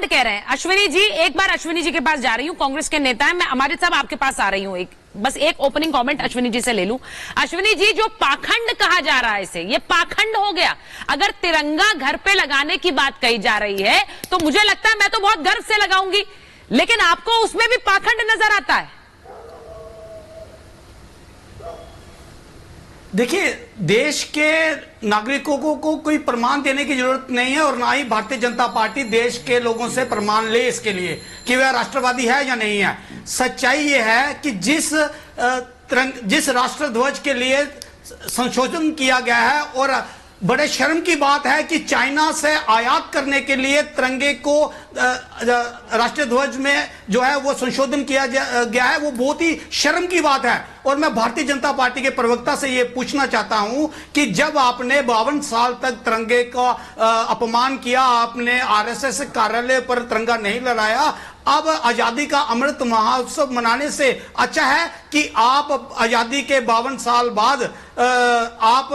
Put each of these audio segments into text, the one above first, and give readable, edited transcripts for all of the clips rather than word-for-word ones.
कह रहे हैं। अश्विनी जी, एक बार अश्विनी जी के पास जा रही हूं, कांग्रेस के नेता है। मैं अमृत साहब आपके पास आ रही हूं, बस एक ओपनिंग कमेंट अश्विनी जी से ले लूं। अश्विनी जी, जो पाखंड कहा जा रहा है इसे, ये पाखंड हो गया। अगर तिरंगा घर पे लगाने की बात कही जा रही है तो मुझे लगता है मैं तो बहुत गर्व से लगाऊंगी, लेकिन आपको उसमें भी पाखंड नजर आता है। देखिए, देश के नागरिकों को कोई प्रमाण देने की जरूरत नहीं है और ना ही भारतीय जनता पार्टी देश के लोगों से प्रमाण ले इसके लिए कि वह राष्ट्रवादी है या नहीं है। सच्चाई यह है कि जिस राष्ट्रध्वज के लिए संशोधन किया गया है, और बड़े शर्म की बात है कि चाइना से आयात करने के लिए तिरंगे को राष्ट्रीय ध्वज में जो है वो संशोधन किया गया है, वो बहुत ही शर्म की बात है। और मैं भारतीय जनता पार्टी के प्रवक्ता से ये पूछना चाहता हूं कि जब आपने 52 साल तक तिरंगे का अपमान किया, आपने आरएसएस कार्यालय पर तिरंगा नहीं लहराया, अब आजादी का अमृत महोत्सव मनाने से अच्छा है कि आप आजादी के 52 साल बाद आप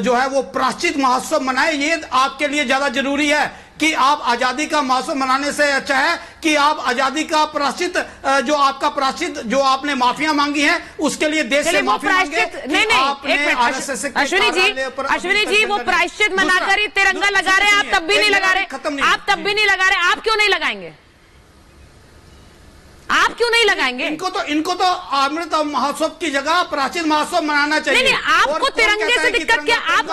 जो है वो प्रायश्चित महोत्सव मनाए। ये आपके लिए ज्यादा जरूरी है कि आप आजादी का महोत्सव मनाने से अच्छा है कि आप आजादी का प्रायश्चित, जो आपका प्रायश्चित जो आपने माफियां मांगी हैं उसके लिए देश से माफी मांगे। अश्विनी जी, वो प्रायश्चित मनाकर ही तिरंगा लगा रहे हैं, आप तब भी नहीं लगा रहे, आप तब भी नहीं लगा रहे, आप क्यों नहीं लगाएंगे? आप क्यों नहीं लगाएंगे? इनको तो अमृत महोत्सव की जगह प्राचीन महोत्सव मनाना चाहिए। नहीं, आपको तिरंगे से दिक्कत क्या? आप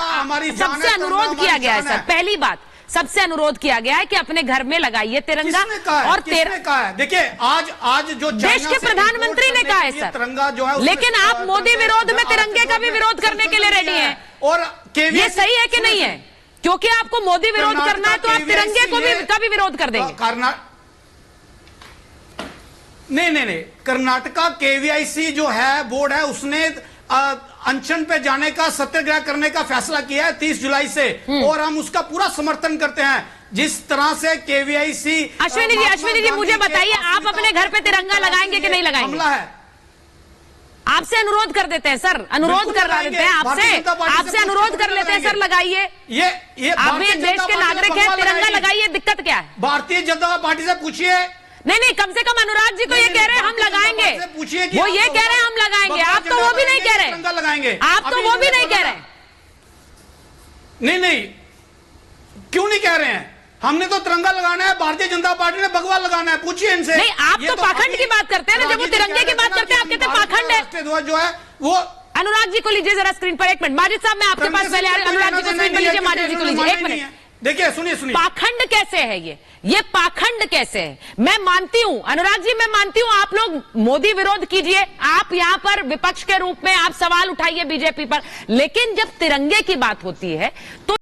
सबसे अनुरोध किया गया है सर, पहली बात सबसे अनुरोध किया गया है कि अपने घर में लगाइए तिरंगा। और देखिए, आज जो देश के प्रधानमंत्री ने कहा है सर तिरंगा जो है, लेकिन आप मोदी विरोध में तिरंगे का भी विरोध करने के लिए रेडी हैं। और ये सही है कि नहीं है? क्योंकि आपको मोदी विरोध करना है तो आप तिरंगे का भी विरोध कर देंगे। नहीं, कर्नाटका केवीआईसी जो है बोर्ड है, उसने अनशन पे जाने का, सत्याग्रह करने का फैसला किया है 30 जुलाई से, और हम उसका पूरा समर्थन करते हैं। जिस तरह से केवीआईसी। अश्विनी जी मुझे बताइए, आप अपने घर पे तिरंगा लगाएंगे कि नहीं लगाएंगे? हमला है। आपसे अनुरोध कर देते हैं सर, अनुरोध कर देते हैं आपसे अनुरोध कर लेते हैं सर, लगाइए। ये आप भी देश के नागरिक हैं, तिरंगा लगाइए, दिक्कत क्या है? भारतीय जनता पार्टी से पूछिए। नहीं, कम से कम अनुराग जी तो ये कह रहे हैं हम लगाएंगे, वो ये कह रहे हैं हम लगाएंगे, आप तो वो भी नहीं कह रहे, लगाएंगे आप तो वो भी नहीं कह रहे। नहीं, क्यों नहीं कह रहे हैं? हमने तो तिरंगा लगाना है, भारतीय जनता पार्टी ने भगवा लगाना है, पूछिए इनसे। नहीं, आप तो पाखंड की बात करते हैं ना, जब वो तिरंगे की बात करते हैं आप कहते हैं पाखंड है। जो है वो अनुराग जी को लीजिए जरा स्क्रीन पर, एक मिनट। माजिद साहब, मैं आपके पास पहले अनुराग जी को स्क्रीन पर लीजिए, माजिद जी को लीजिए, एक मिनट। देखिए, सुनिए। पाखंड कैसे है ये पाखंड कैसे है? मैं मानती हूं अनुराग जी, मैं मानती हूं आप लोग मोदी विरोध कीजिए, आप यहां पर विपक्ष के रूप में आप सवाल उठाइए बीजेपी पर, लेकिन जब तिरंगे की बात होती है तो